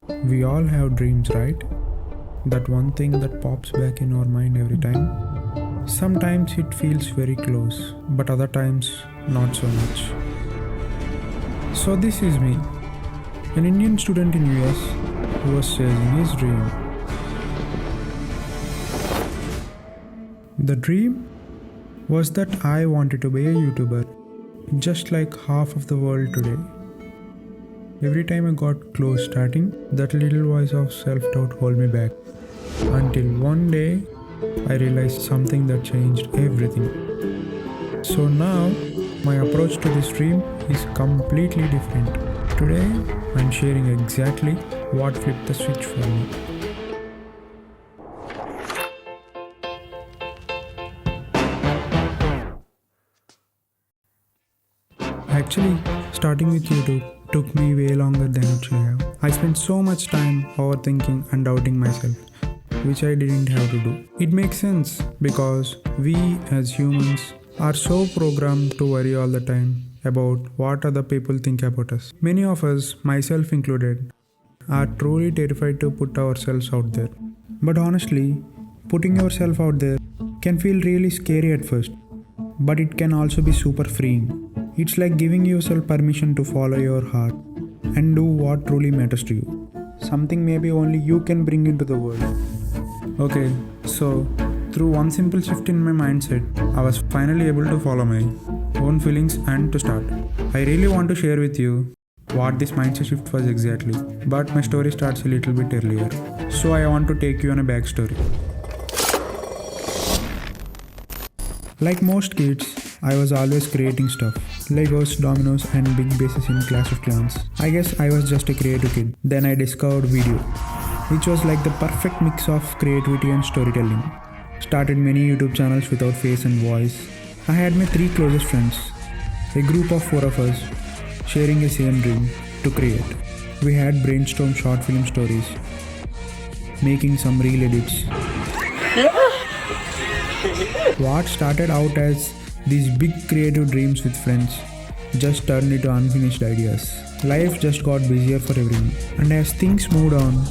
We all have dreams, right? That one thing that pops back in our mind every time. Sometimes it feels very close, but other times not so much. So this is me, an Indian student in US who was chasing his dream. The dream was that I wanted to be a YouTuber, just like half of the world today. Every time I got close starting, that little voice of self-doubt held me back. Until one day, I realized something that changed everything. So now, my approach to this dream is completely different. Today, I'm sharing exactly what flipped the switch for me. Actually, starting with YouTube took me way longer than it should have. I spent so much time overthinking and doubting myself, which I didn't have to do. It makes sense because we as humans are so programmed to worry all the time about what other people think about us. Many of us, myself included, are truly terrified to put ourselves out there. But honestly, putting yourself out there can feel really scary at first, but it can also be super freeing. It's like giving yourself permission to follow your heart and do what truly matters to you. Something maybe only you can bring into the world. Okay, so through one simple shift in my mindset, I was finally able to follow my own feelings and to start. I really want to share with you what this mindset shift was exactly, but my story starts a little bit earlier. So I want to take you on a backstory. Like most kids, I was always creating stuff. Legos, dominoes and big bases in Clash of Clans. I guess I was just a creative kid. Then I discovered video, which was like the perfect mix of creativity and storytelling. Started many YouTube channels without face and voice. I had my 3 closest friends, a group of 4 of us, sharing a same dream to create. We had brainstormed short film stories, making some reel edits. What started out as these big creative dreams with friends just turned into unfinished ideas. Life just got busier for everyone, and as things moved on,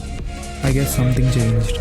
I guess something changed.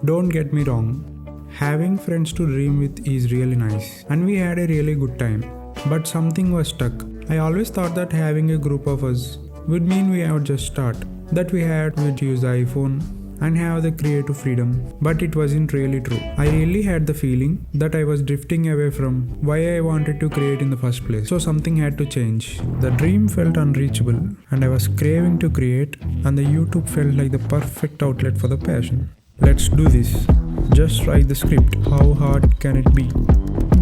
Don't get me wrong, having friends to dream with is really nice, and we had a really good time. But something was stuck. I always thought that having a group of us would mean we would just start, that we would use the iPhone and have the creative freedom, but it wasn't really true. I really had the feeling that I was drifting away from why I wanted to create in the first place. So something had to change. The dream felt unreachable and I was craving to create, and the YouTube felt like the perfect outlet for the passion. Let's do this. Just write the script. How hard can it be?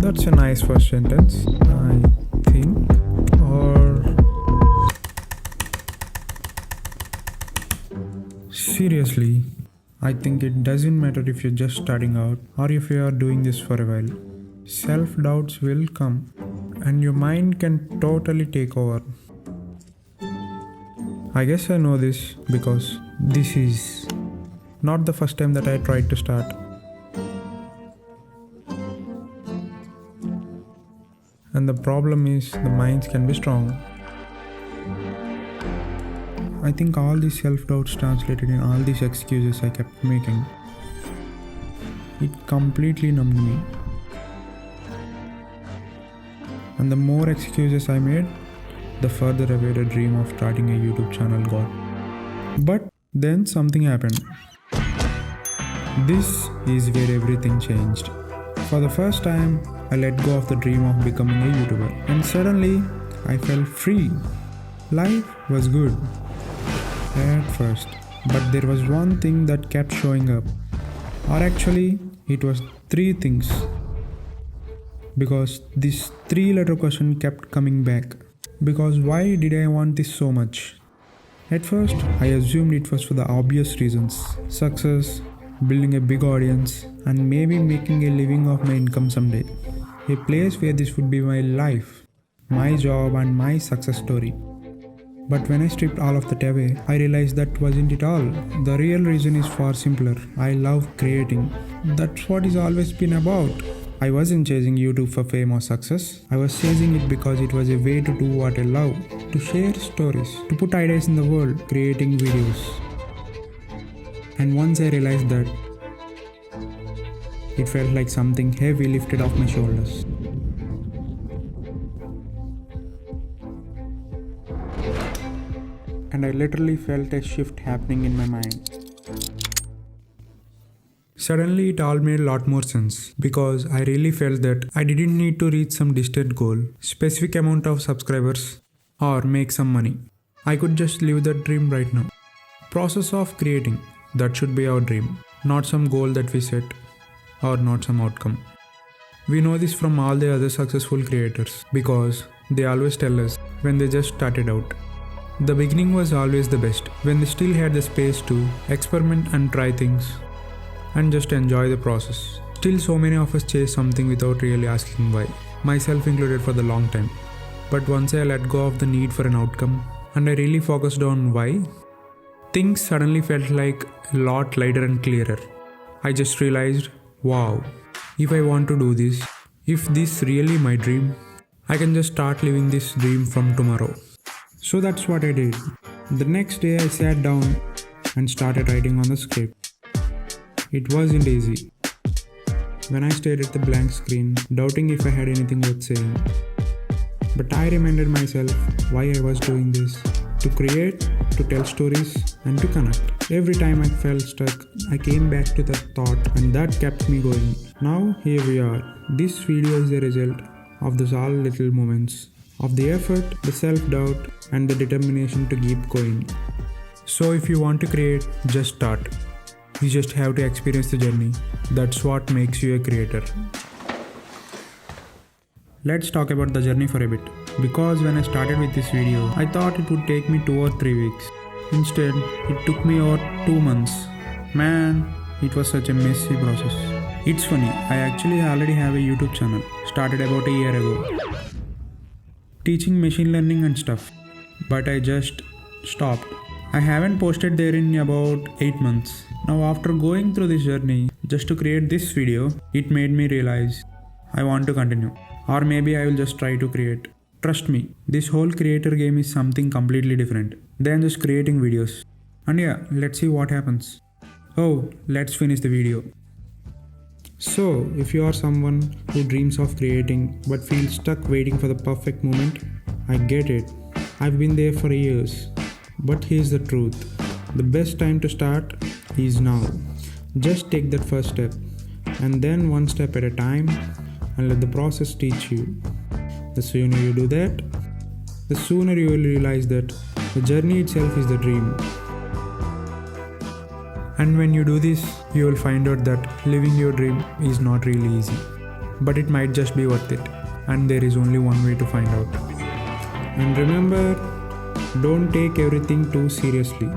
That's a nice first sentence, I think. Or seriously, I think it doesn't matter if you're just starting out or if you are doing this for a while. Self-doubts will come and your mind can totally take over. I guess I know this because this is not the first time that I tried to start. And the problem is the minds can be strong. I think all these self-doubts translated in all these excuses I kept making. It completely numbed me. And the more excuses I made, the further away the dream of starting a YouTube channel got. But then something happened. This is where everything changed. For the first time, I let go of the dream of becoming a YouTuber. And suddenly, I felt free. Life was good at first, but there was one thing that kept showing up. Or actually, it was 3 things. Because this 3-letter question kept coming back. Because why did I want this so much? At first, I assumed it was for the obvious reasons. Success, building a big audience, and maybe making a living off my income someday. A place where this would be my life, my job and my success story. But when I stripped all of that away, I realized that wasn't it all. The real reason is far simpler. I love creating. That's what it's always been about. I wasn't chasing YouTube for fame or success. I was chasing it because it was a way to do what I love, to share stories, to put ideas in the world, creating videos. And once I realized that, it felt like something heavy lifted off my shoulders. And I literally felt a shift happening in my mind. Suddenly it all made a lot more sense because I really felt that I didn't need to reach some distant goal, specific amount of subscribers, or make some money. I could just live that dream right now. Process of creating, that should be our dream, not some goal that we set or not some outcome. We know this from all the other successful creators because they always tell us when they just started out. The beginning was always the best, when they still had the space to experiment and try things and just enjoy the process. Still, so many of us chase something without really asking why, myself included for the long time. But once I let go of the need for an outcome and I really focused on why, things suddenly felt like a lot lighter and clearer. I just realized, wow, if I want to do this, if this really my dream, I can just start living this dream from tomorrow. So that's what I did. The next day I sat down and started writing on the script. It wasn't easy. When I stared at the blank screen, doubting if I had anything worth saying. But I reminded myself why I was doing this. To create, to tell stories, and to connect. Every time I felt stuck, I came back to that thought and that kept me going. Now here we are. This video is the result of those all little moments. Of the effort, the self-doubt, and the determination to keep going. So if you want to create, just start. You just have to experience the journey. That's what makes you a creator. Let's talk about the journey for a bit. Because when I started with this video, I thought it would take me 2 or 3 weeks. Instead, it took me over 2 months. Man, it was such a messy process. It's funny, I actually already have a YouTube channel, started about a year ago. Teaching machine learning and stuff. But I just stopped. I haven't posted there in about 8 months. Now after going through this journey, just to create this video, it made me realize I want to continue. Or maybe I will just try to create. Trust me, this whole creator game is something completely different than just creating videos. And yeah, let's see what happens. Oh, let's finish the video. So, if you are someone who dreams of creating but feels stuck waiting for the perfect moment, I get it. I've been there for years. But here's the truth. The best time to start is now. Just take that first step and then one step at a time and let the process teach you. The sooner you do that, the sooner you will realize that the journey itself is the dream. And when you do this, you will find out that living your dream is not really easy. But it might just be worth it. And there is only one way to find out. And remember, don't take everything too seriously.